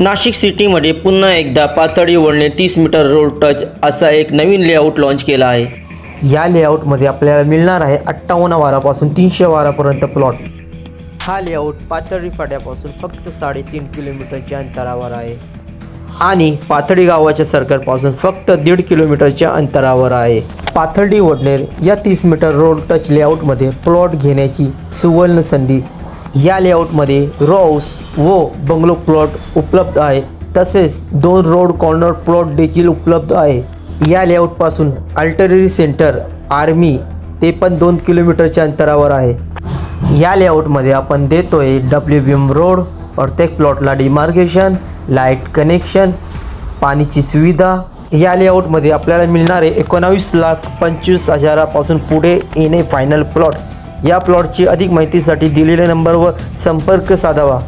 नाशिक सिटीमध्ये पुन्हा एकदा पातळी ओढणे 30 मीटर रोड टच असा एक नवीन लेआउट लॉन्च केला आहे। या लेआउटमध्ये आपल्याला मिळणार आहे 58 वारापासून 300 वारापर्यंत प्लॉट। हा लेआउट पाथर्डी फाट्यापासून फक्त 3.5 किलोमीटरच्या अंतरावर आहे आणि पाथर्डी गावाच्या सर्कलपासून फक्त 1.5 किलोमीटरच्या अंतरावर आहे। पाथर्डी वडनेर या 30 मीटर रोड टच लेआउटमध्ये प्लॉट घेण्याची सुवर्ण संधी। या लेआउटमध्ये रो हाऊस व बंगलो प्लॉट उपलब्ध आहे, तसेच 2 रोड कॉर्नर प्लॉट देखील उपलब्ध आहे। या लेआउटपासून आर्टिलरी सेंटर आर्मी ते पण 2 किलोमीटरच्या अंतरावर आहे। या लेआउटमध्ये आपण देतोय WBM रोड, प्रत्येक प्लॉटला डिमार्केशन, लाईट कनेक्शन, पाणीची सुविधा। या लेआउटमध्ये आपल्याला मिळणारे 19,25,000 पासून पुढे येणे फायनल प्लॉट। या प्लॉटची अधिक माहितीसाठी दिलेल्या नंबरवर संपर्क साधावा।